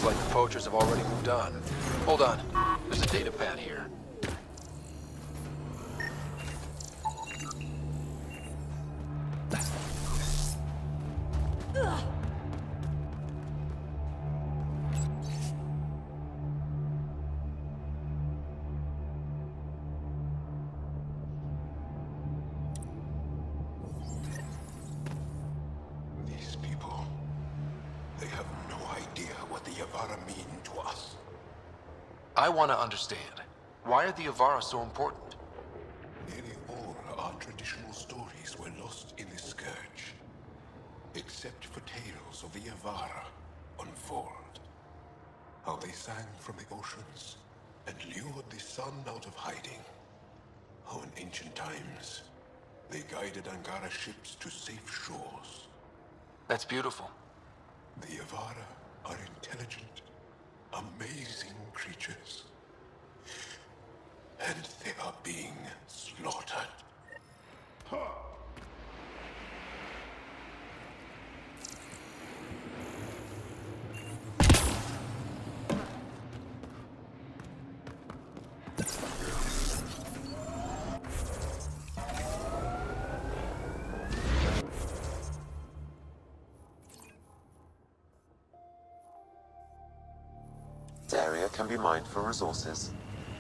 Looks like the poachers have already moved on. Hold on. There's a data pad here. These people, they have no idea what the Yavara mean to us. I want to understand. Why are the Yavara so important? Nearly all our traditional stories were lost in the scourge, except for tales of the Yavara on Voeld. How they sang from the oceans and lured the sun out of hiding. How in ancient times, they guided Angara ships to safe shores. That's beautiful. The Yavara are intelligent, amazing creatures. And they are being slaughtered. This area can be mined for resources.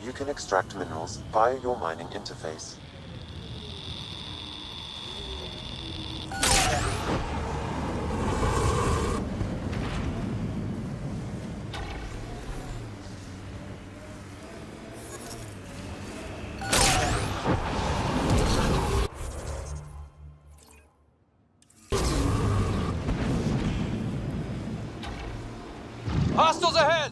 You can extract minerals via your mining interface. Hostiles ahead!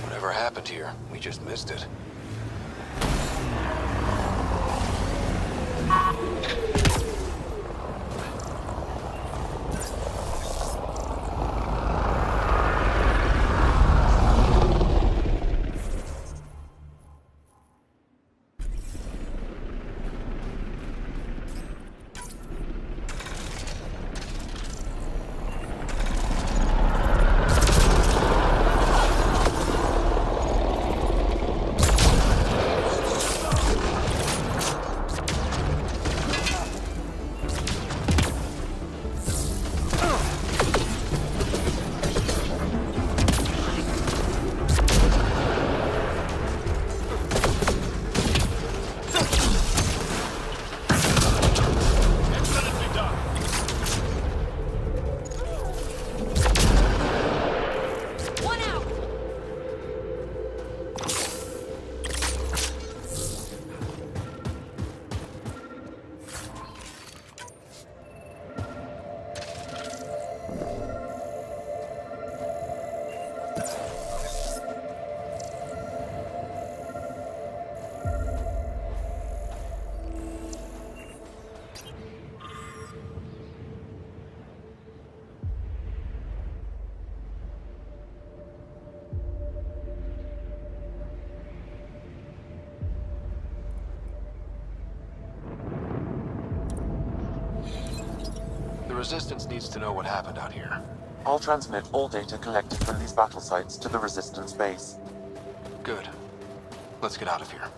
Whatever happened here, we just missed it. The Resistance needs to know what happened out here. I'll transmit all data collected from these battle sites to the Resistance base. Good. Let's get out of here.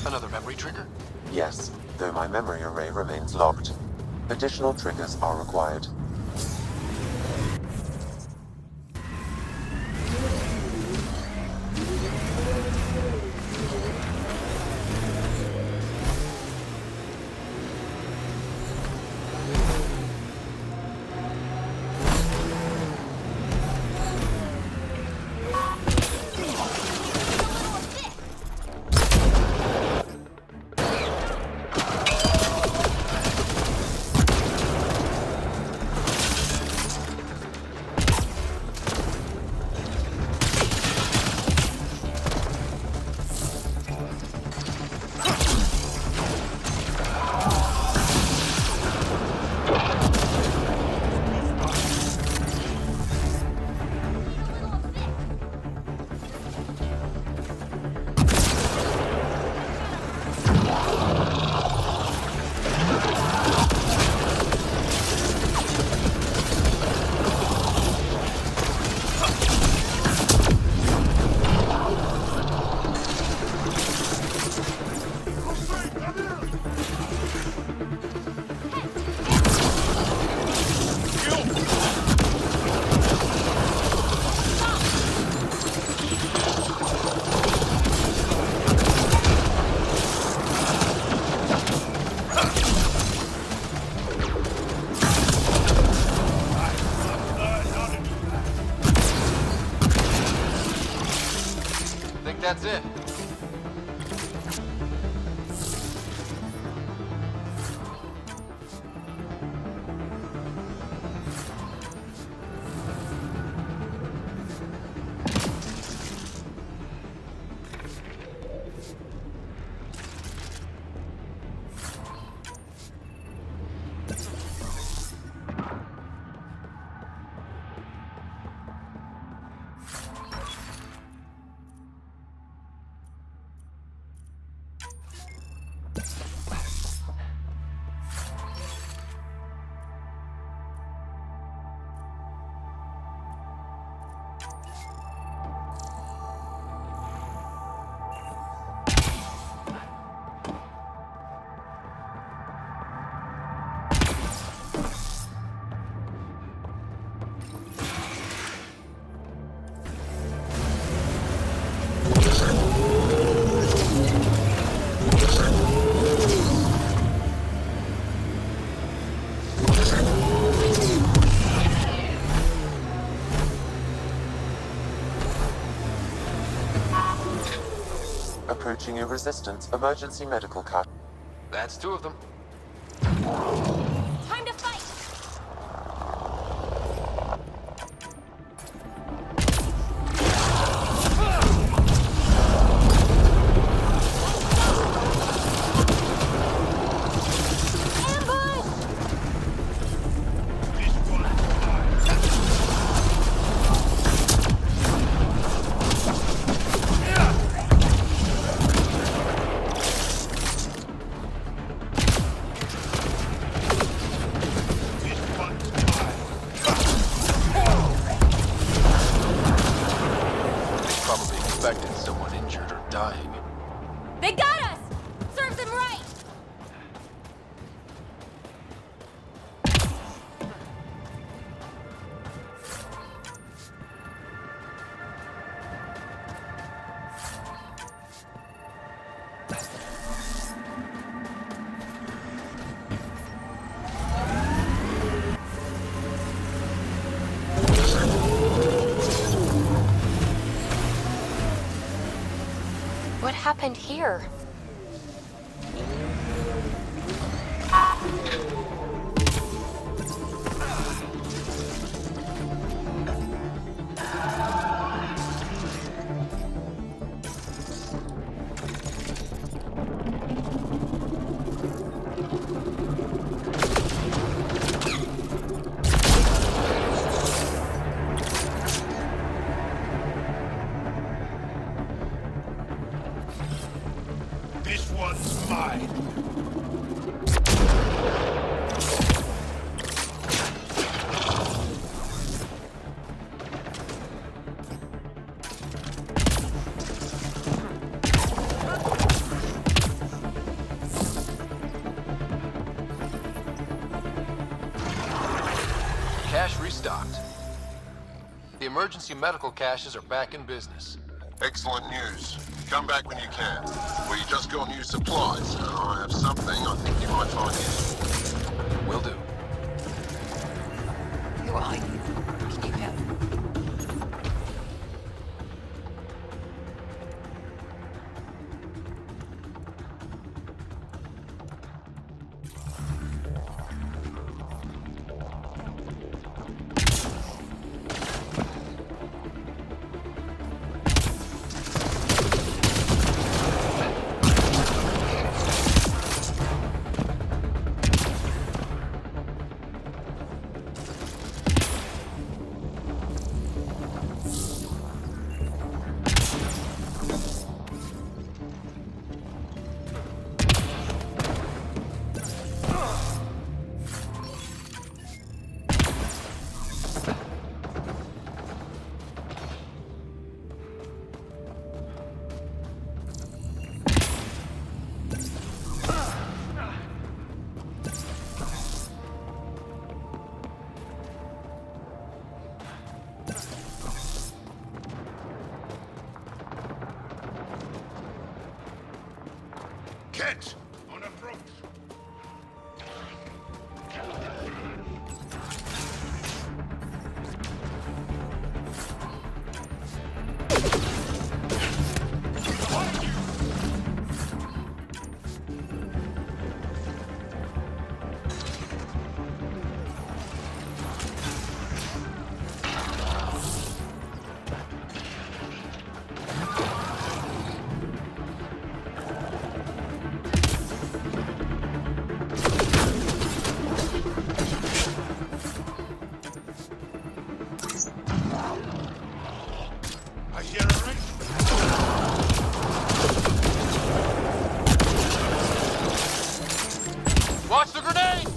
Another memory trigger? Yes, though my memory array remains locked. Additional triggers are required. That's it. Approaching a resistance emergency medical cut. That's two of them. Time to fight! Probably expected someone injured or dying. They got us! Serves them right! What happened here? This one's mine. emergency medical caches are back in business. Excellent news. Come back when you can. We just got new supplies. I have something I think you might find useful. Will do. Who are you? Can you help? Catch! On approach! I hear a ring. Watch the grenade!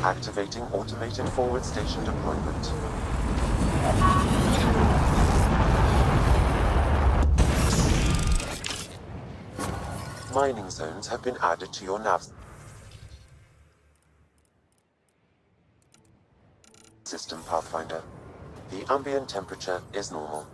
Activating automated forward station deployment. Mining zones have been added to your nav system, Pathfinder. The ambient temperature is normal.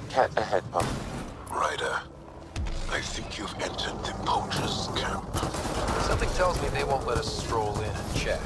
Cat ahead, Pump. Ryder, I think you've entered the poacher's camp. Something tells me they won't let us stroll in and chat.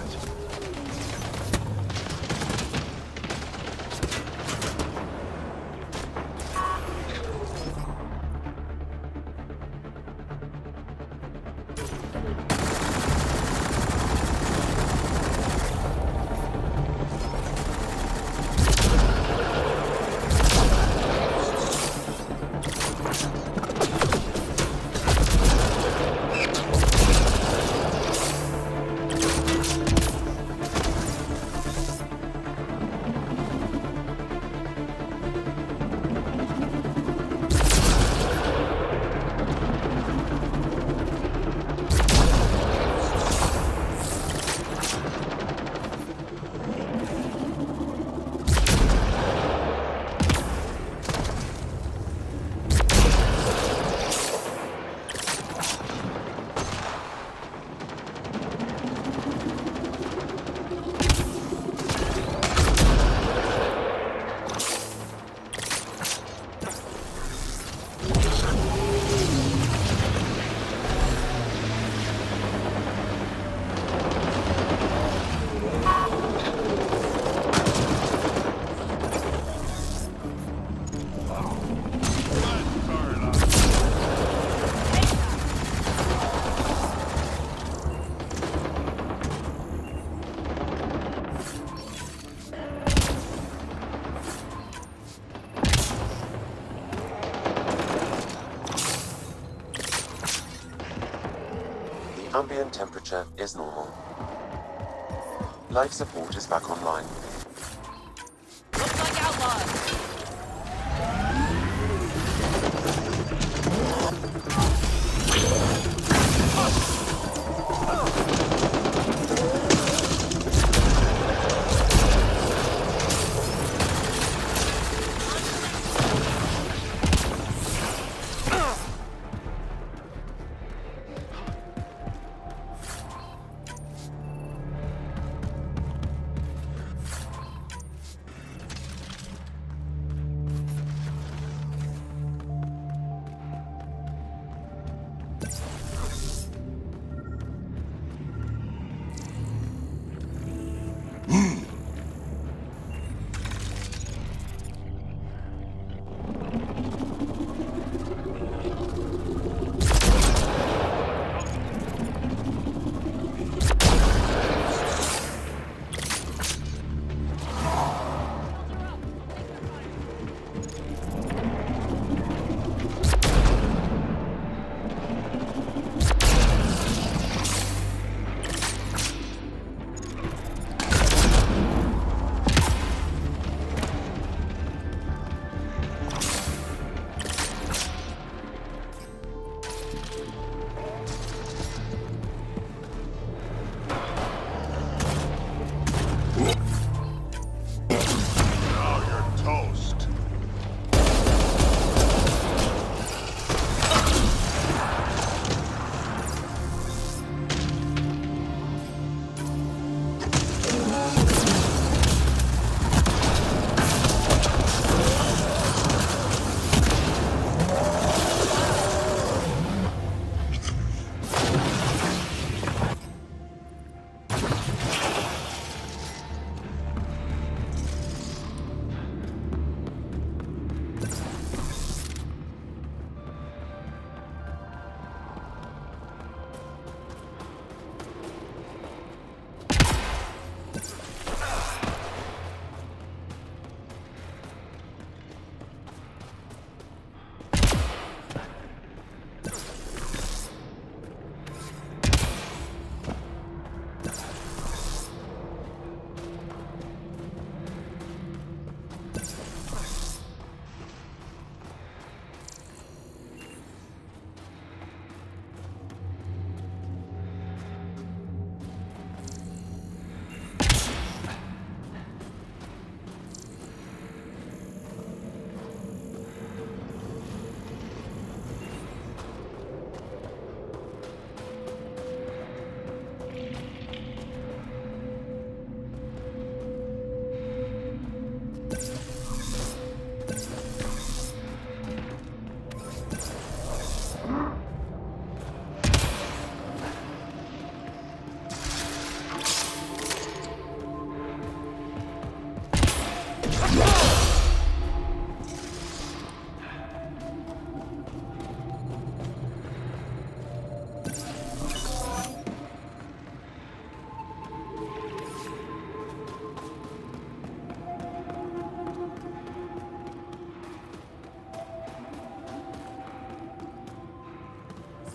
Ambient temperature is normal. Life support is back online. Looks like outlaws.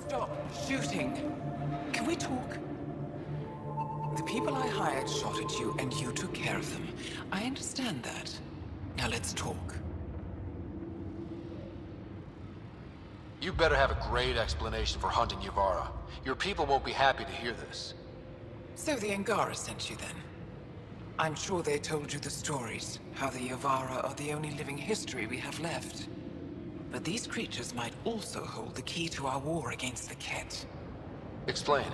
Stop shooting. Can we talk? The people I hired shot at you, and you took care of them. I understand that. Now let's talk. You better have a great explanation for hunting Yavara. Your people won't be happy to hear this. So the Angara sent you then? I'm sure they told you the stories, how the Yavara are the only living history we have left. But these creatures might also hold the key to our war against the Ket. Explain.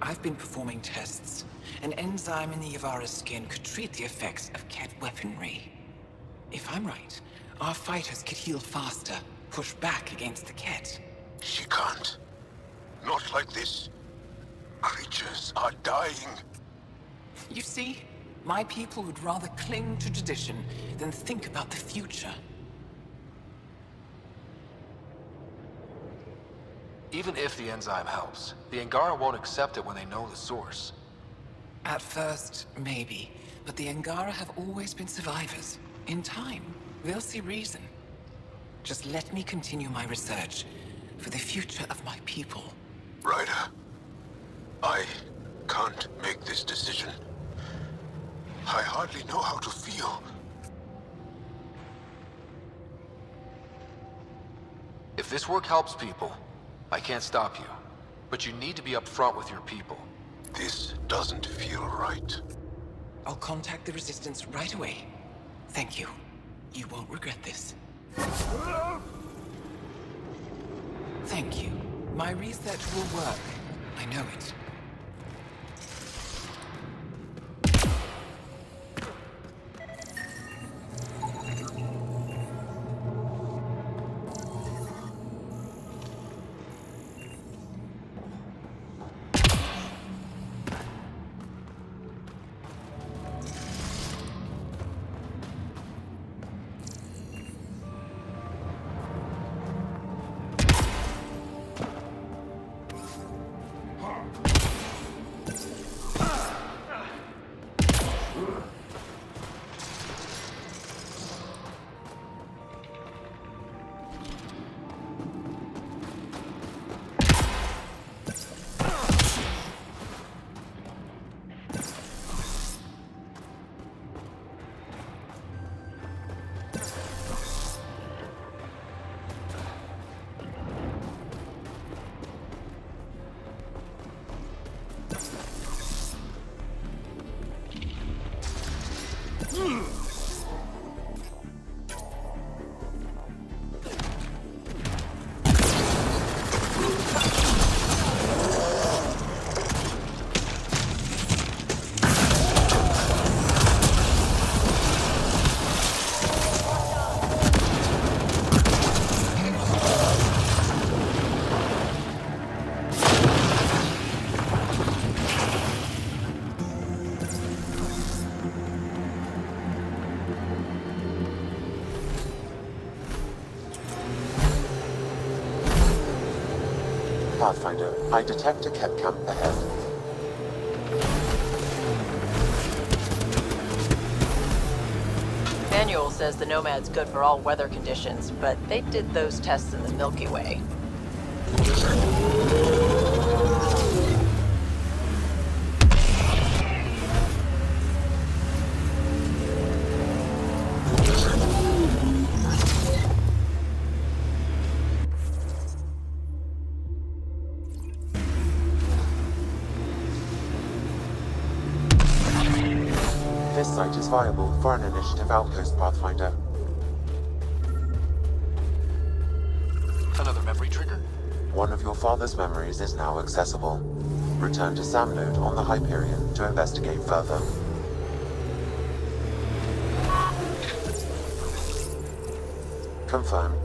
I've been performing tests. An enzyme in the Yavara's skin could treat the effects of Ket weaponry. If I'm right, our fighters could heal faster, push back against the Ket. She can't. Not like this. Creatures are dying. You see, my people would rather cling to tradition than think about the future. Even if the enzyme helps, the Angara won't accept it when they know the source. At first, maybe. But the Angara have always been survivors. In time, they'll see reason. Just let me continue my research for the future of my people. Ryder, hardly know how to feel. If this work helps people, I can't stop you. But you need to be upfront with your people. This doesn't feel right. I'll contact the Resistance right away. Thank you. You won't regret this. Thank you. My research will work. I know it. Pathfinder, I detect a Kett camp ahead. Manual says the Nomad's good for all weather conditions, but they did those tests in the Milky Way. This site is viable for an initiative outpost, Pathfinder. Another memory trigger? One of your father's memories is now accessible. Return to Sam Node on the Hyperion to investigate further. Confirm.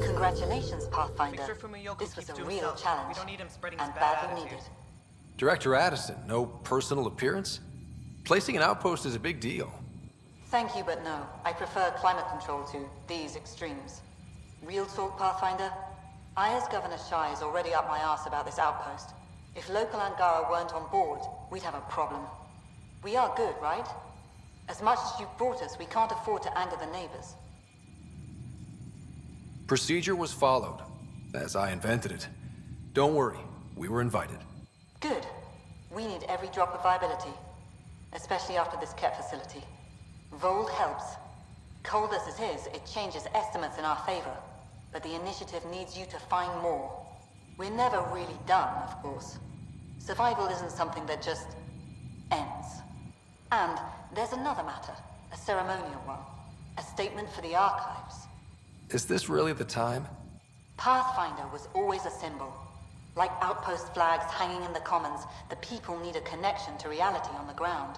Congratulations, Pathfinder. Make sure Fumiyoko This was keeps a to real himself. challenge, We don't need him spreading his and bad badly attitude. needed. Director Addison, no personal appearance? Placing an outpost is a big deal. Thank you, but no. I prefer climate control to these extremes. Real talk, Pathfinder? I, as Governor Shai, is already up my arse about this outpost. If local Angara weren't on board, we'd have a problem. We are good, right? As much as you've brought us, we can't afford to anger the neighbors. Procedure was followed, as I invented it. Don't worry, we were invited. Good. We need every drop of viability. Especially after this Kett facility. Voeld helps. Cold as it is, it changes estimates in our favor. But the initiative needs you to find more. We're never really done, of course. Survival isn't something that just ends. And there's another matter, a ceremonial one. A statement for the archives. Is this really the time? Pathfinder was always a symbol. Like outpost flags hanging in the commons, the people need a connection to reality on the ground.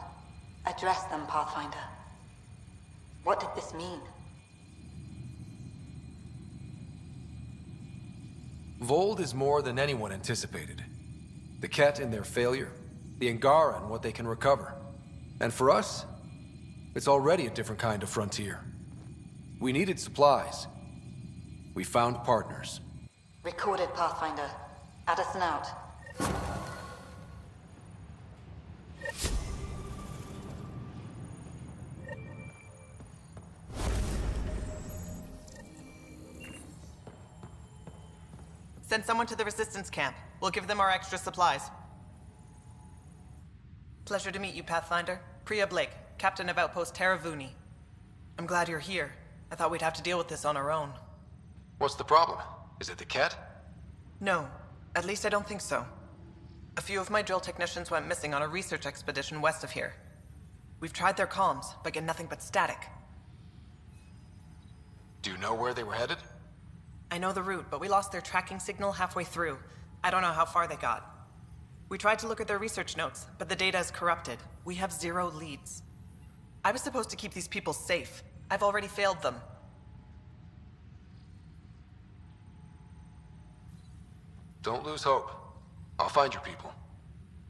Address them, Pathfinder. What did this mean? Voeld is more than anyone anticipated. The Kett in their failure, the Angara and what they can recover. And for us, it's already a different kind of frontier. We needed supplies. We found partners. Recorded, Pathfinder. Addison out. Send someone to the Resistance camp. We'll give them our extra supplies. Pleasure to meet you, Pathfinder. Priya Blake, Captain of Outpost Taravuni. I'm glad you're here. I thought we'd have to deal with this on our own. What's the problem? Is it the Ket? No, at least I don't think so. A few of my drill technicians went missing on a research expedition west of here. We've tried their comms, but get nothing but static. Do you know where they were headed? I know the route, but we lost their tracking signal halfway through. I don't know how far they got. We tried to look at their research notes, but the data is corrupted. We have 0 leads. I was supposed to keep these people safe. I've already failed them. Don't lose hope. I'll find your people.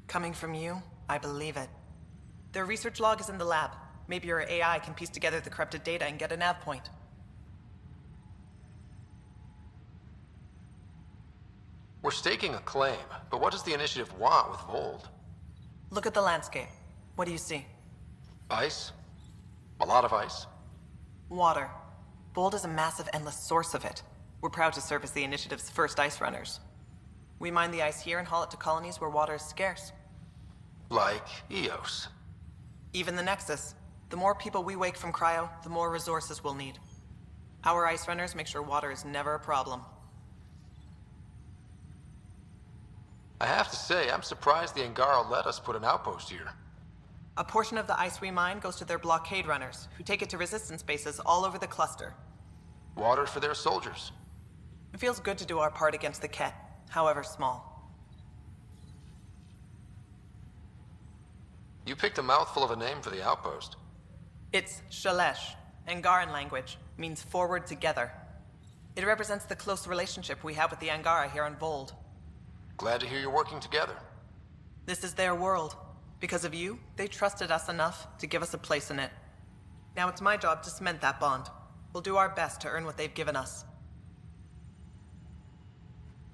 Coming from you, I believe it. Their research log is in the lab. Maybe your AI can piece together the corrupted data and get a nav point. We're staking a claim, but what does the Initiative want with Voeld? Look at the landscape. What do you see? Ice? A lot of ice? Water. Voeld is a massive, endless source of it. We're proud to serve as the Initiative's first ice runners. We mine the ice here and haul it to colonies where water is scarce. Like Eos. Even the Nexus. The more people we wake from cryo, the more resources we'll need. Our ice runners make sure water is never a problem. I have to say, I'm surprised the Angara let us put an outpost here. A portion of the ice we mine goes to their blockade runners, who take it to resistance bases all over the cluster. Water for their soldiers. It feels good to do our part against the Ket, however small. You picked a mouthful of a name for the outpost. It's Shalesh. Angaran language means forward together. It represents the close relationship we have with the Angara here on Voeld. Glad to hear you're working together. This is their world. Because of you, they trusted us enough to give us a place in it. Now it's my job to cement that bond. We'll do our best to earn what they've given us.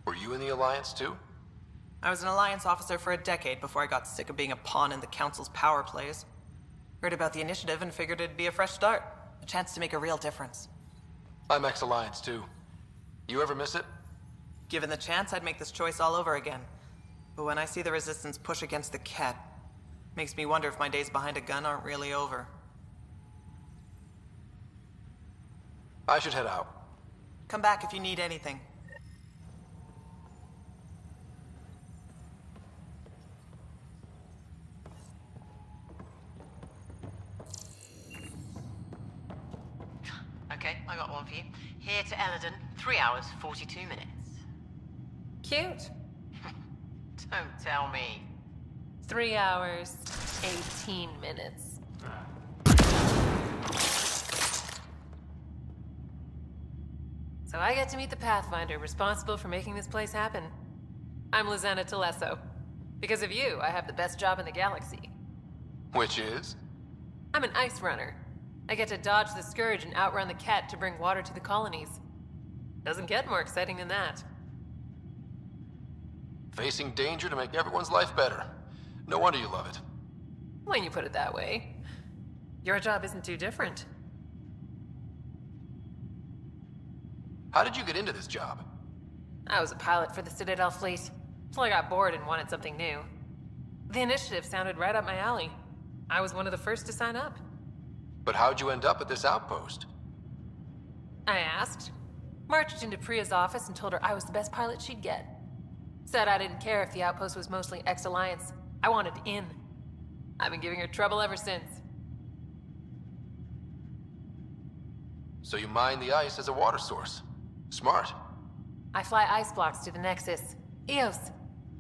Were you in the Alliance too? I was an Alliance officer for a decade before I got sick of being a pawn in the Council's power plays. Heard about the Initiative and figured it'd be a fresh start. A chance to make a real difference. I'm ex-Alliance too. You ever miss it? Given the chance, I'd make this choice all over again. But when I see the Resistance push against the Ket, makes me wonder if my days behind a gun aren't really over. I should head out. Come back if you need anything. Okay, I got one for you. Here to Eladon, 3 hours, 42 minutes. Cute. Don't tell me. 3 hours, 18 minutes. So I get to meet the Pathfinder responsible for making this place happen. I'm Lizana Telesso. Because of you, I have the best job in the galaxy. Which is? I'm an ice runner. I get to dodge the Scourge and outrun the Ket to bring water to the colonies. Doesn't get more exciting than that. Facing danger to make everyone's life better. No wonder you love it. When you put it that way. Your job isn't too different. How did you get into this job? I was a pilot for the Citadel fleet, till I got bored and wanted something new. The Initiative sounded right up my alley. I was one of the first to sign up. But how'd you end up at this outpost? I asked. Marched into Priya's office and told her I was the best pilot she'd get. Said I didn't care if the outpost was mostly ex-Alliance. I wanted in. I've been giving her trouble ever since. So you mine the ice as a water source. Smart. I fly ice blocks to the Nexus. Eos.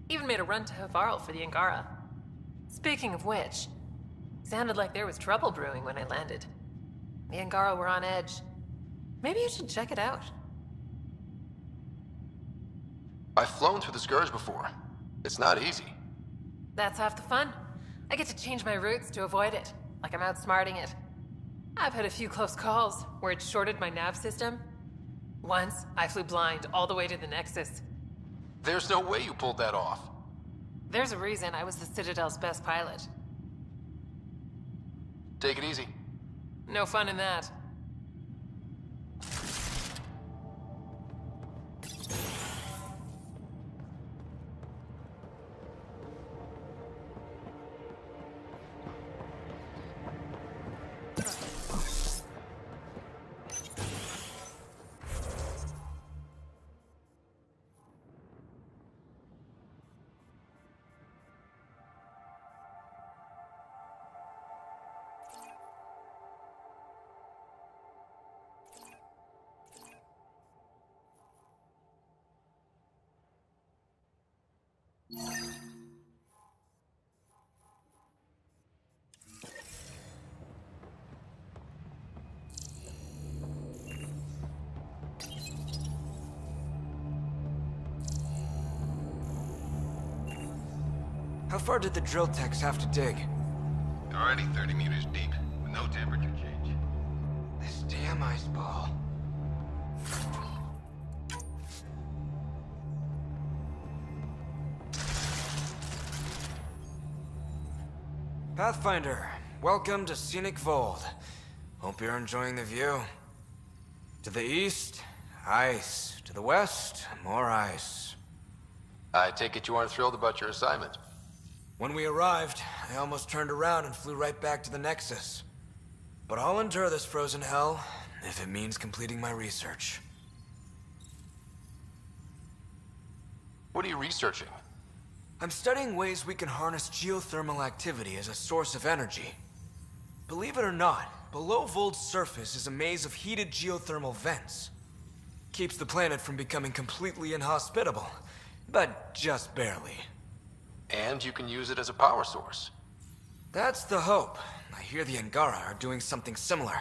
Even made a run to Havarl for the Angara. Speaking of which, sounded like there was trouble brewing when I landed. The Angara were on edge. Maybe you should check it out. I've flown through the Scourge before. It's not easy. That's half the fun. I get to change my routes to avoid it, like I'm outsmarting it. I've had a few close calls where it shorted my nav system. Once, I flew blind all the way to the Nexus. There's no way you pulled that off. There's a reason I was the Citadel's best pilot. Take it easy. No fun in that. How far did the drill techs have to dig? Already 30 meters deep, with no temperature change. This damn ice ball. Pathfinder, welcome to scenic Voeld. Hope you're enjoying the view. To the east, ice. To the west, more ice. I take it you aren't thrilled about your assignment. When we arrived, I almost turned around and flew right back to the Nexus. But I'll endure this frozen hell if it means completing my research. What are you researching? I'm studying ways we can harness geothermal activity as a source of energy. Believe it or not, below Voeld's surface is a maze of heated geothermal vents. Keeps the planet from becoming completely inhospitable, but just barely. And you can use it as a power source. That's the hope. I hear the Angara are doing something similar,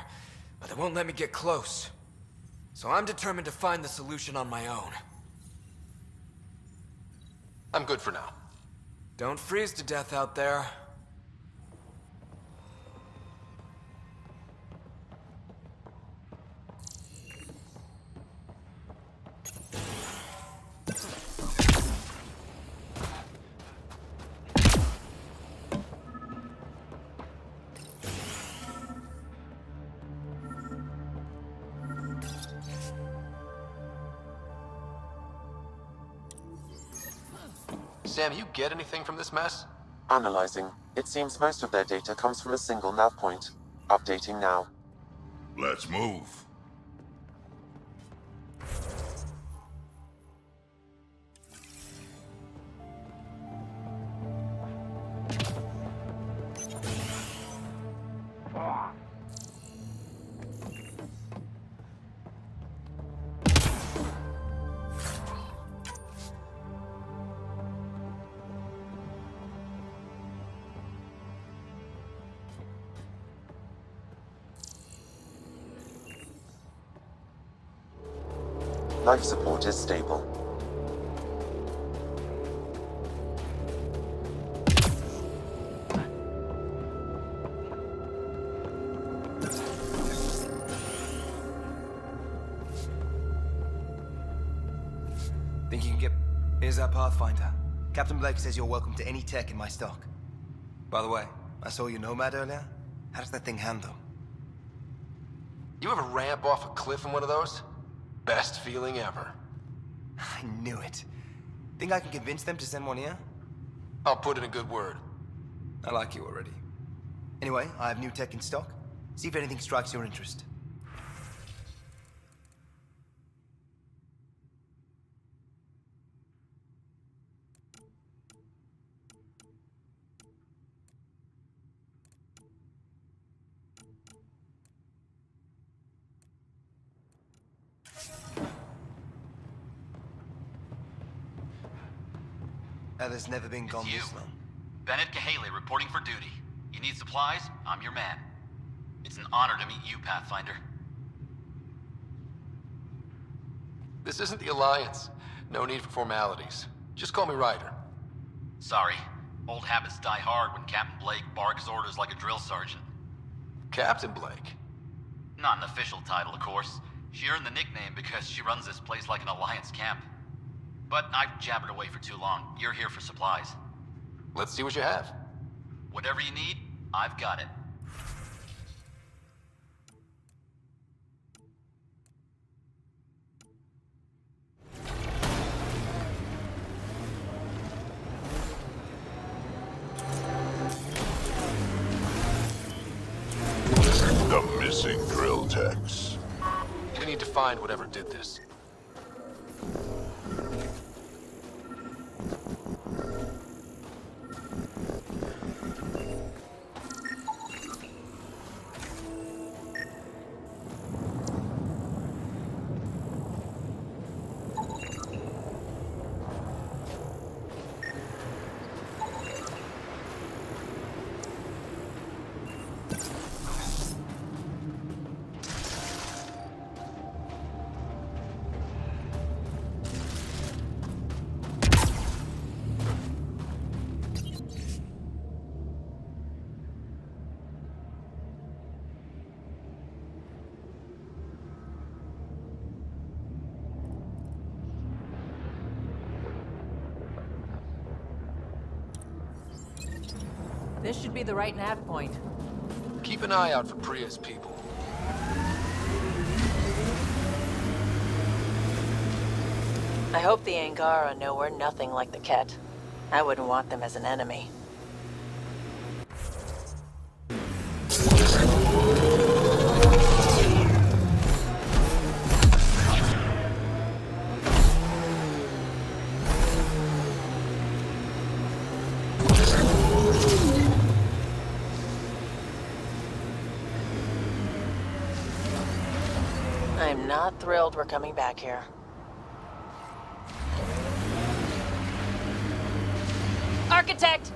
but they won't let me get close. So I'm determined to find the solution on my own. I'm good for now. Don't freeze to death out there. Sam, you get anything from this mess? Analyzing. It seems most of their data comes from a single nav point. Updating now. Let's move. Life support is stable. Think you can get... Here's our Pathfinder. Captain Blake says you're welcome to any tech in my stock. By the way, I saw your Nomad earlier. How does that thing handle? You ever ramp off a cliff in one of those? Best feeling ever. I knew it. Think I can convince them to send one here? I'll put in a good word. I like you already. Anyway, I have new tech in stock. See if anything strikes your interest. There's never been gone this long. Bennett Cahaley reporting for duty. You need supplies? I'm your man. It's an honor to meet you, Pathfinder. This isn't the Alliance. No need for formalities. Just call me Ryder. Sorry. Old habits die hard when Captain Blake barks orders like a drill sergeant. Captain Blake? Not an official title, of course. She earned the nickname because she runs this place like an Alliance camp. But I've jabbered away for too long. You're here for supplies. Let's see what you have. Whatever you need, I've got it. The missing drill techs. We need to find whatever did this. This should be the right nav point. Keep an eye out for Priya's people. I hope the Angara know we're nothing like the Ket. I wouldn't want them as an enemy. I'm not thrilled we're coming back here. Architect!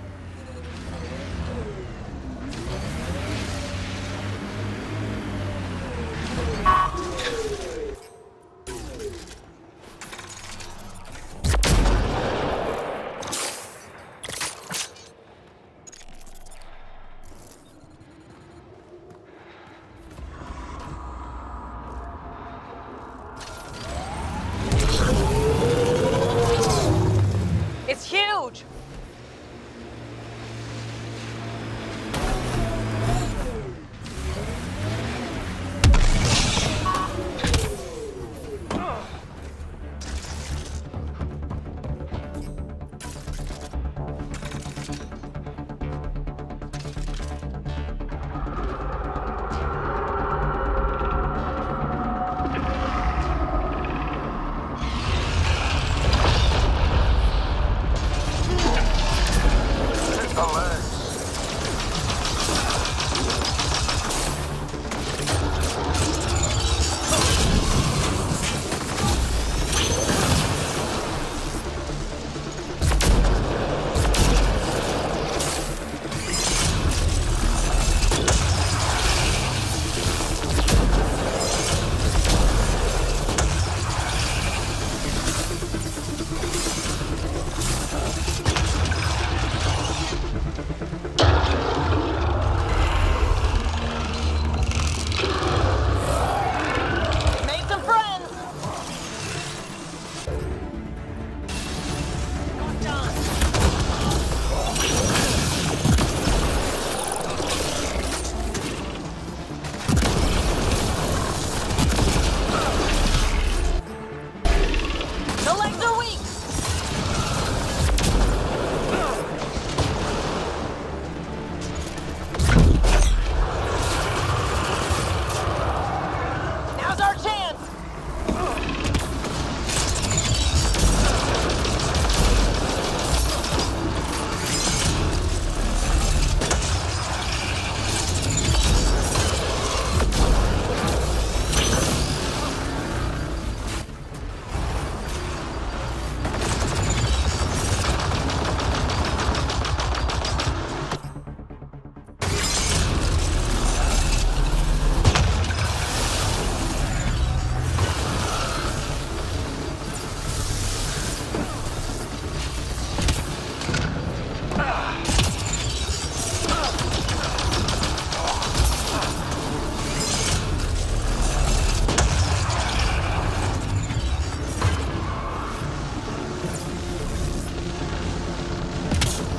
It's huge!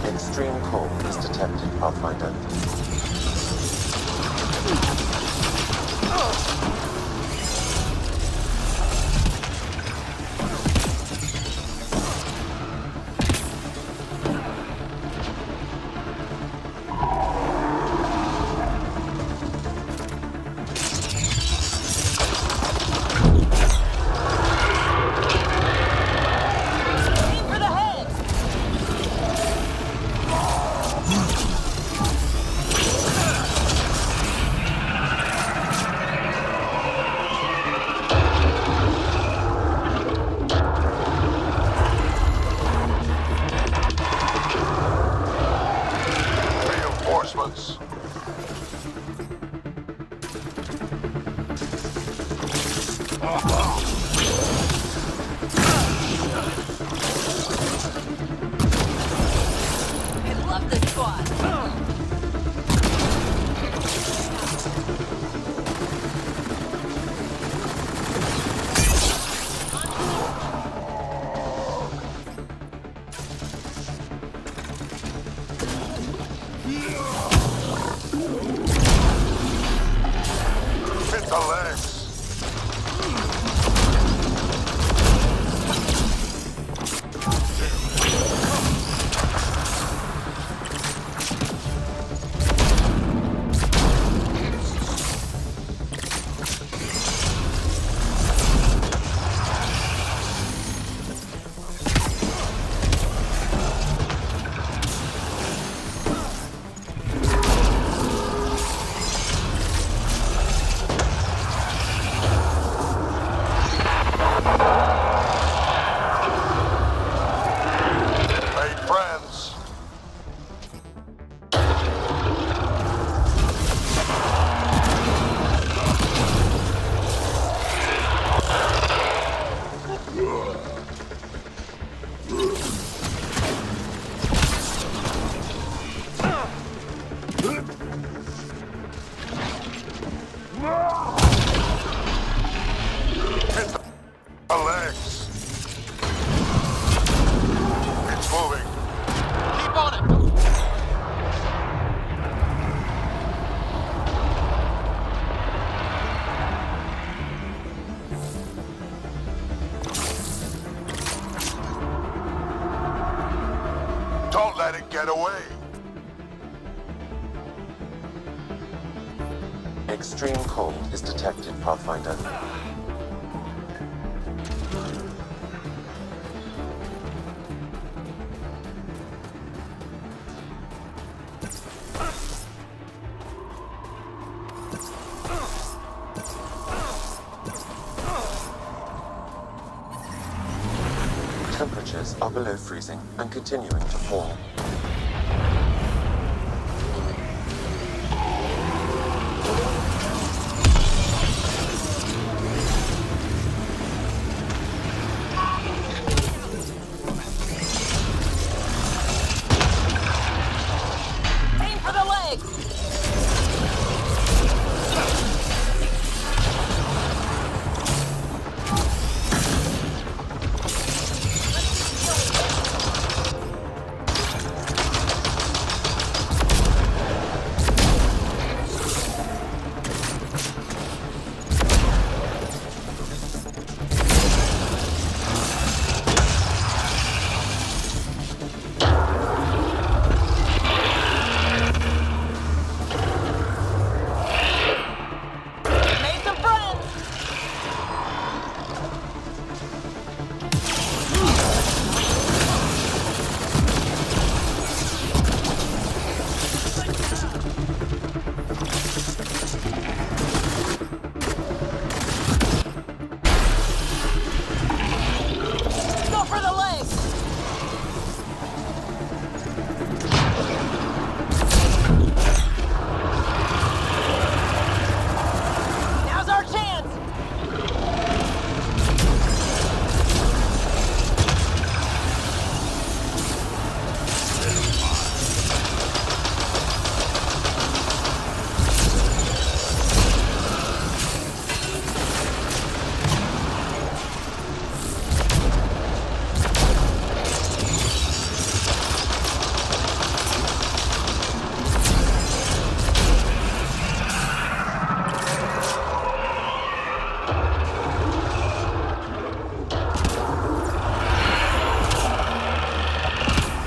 Extreme cold is detected, Pathfinder. let it get away. Extreme cold is detected, Pathfinder. Temperatures are below freezing and continuing to fall. Aim for the leg! Made some friends! Go for the leg! Now's our chance!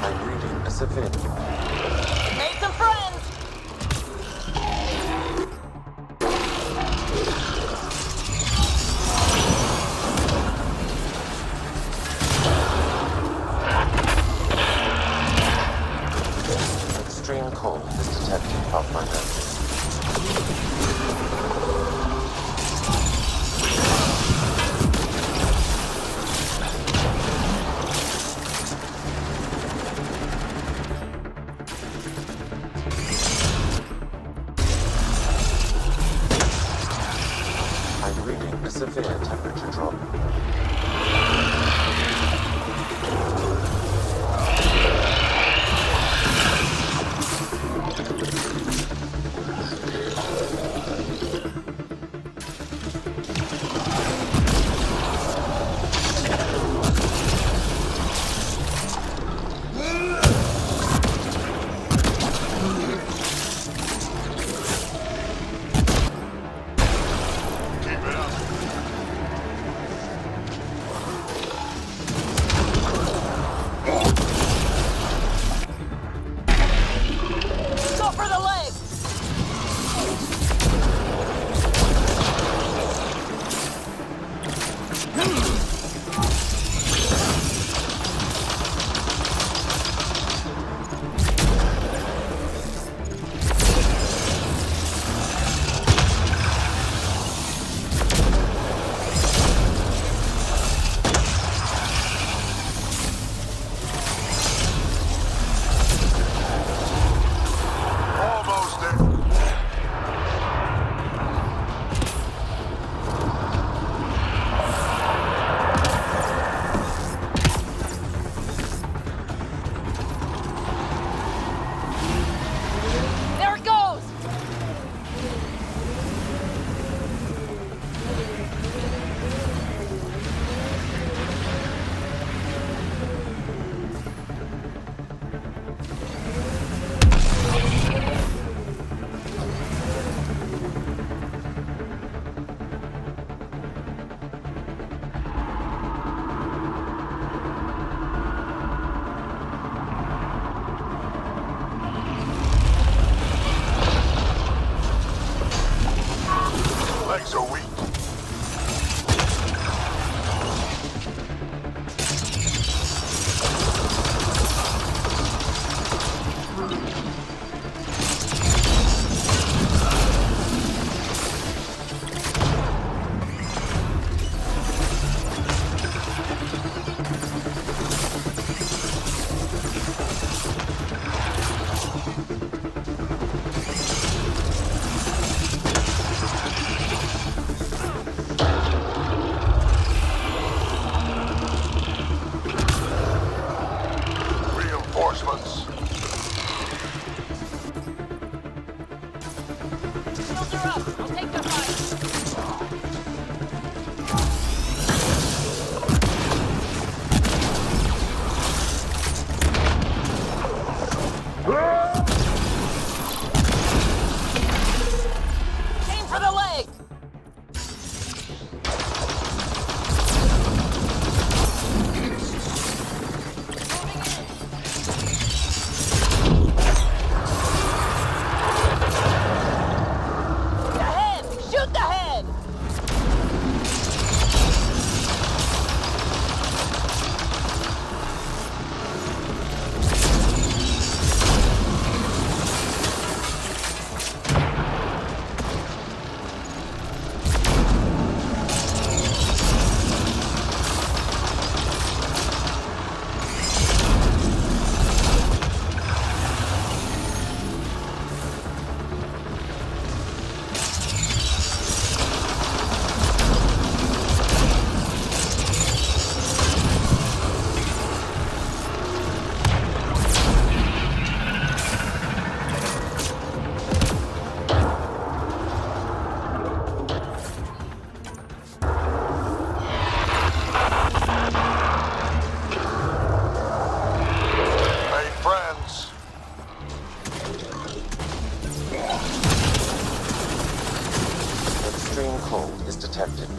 I'm reading a severe. Made some friends! Extreme cold is detected, Pathfinder. I'm reading a severe temperature drop.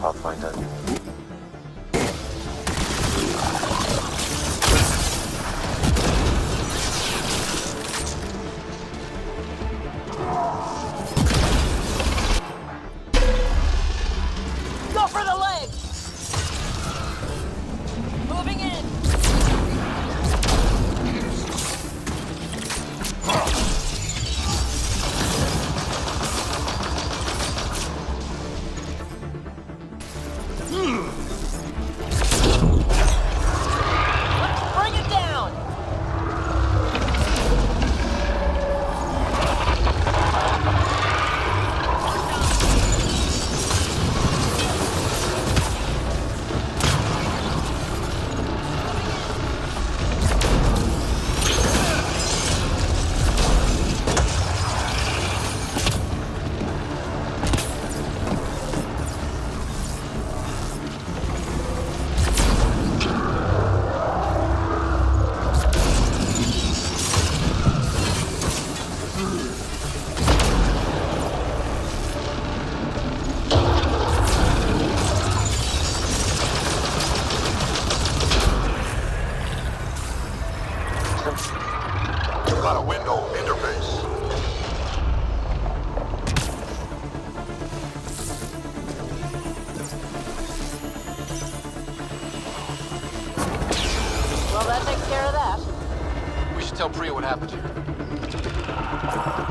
Pathfinder. Go for the leg! Moving in! Bring it down! You've got a window interface. Well, that takes care of that. We should tell Priya what happened here.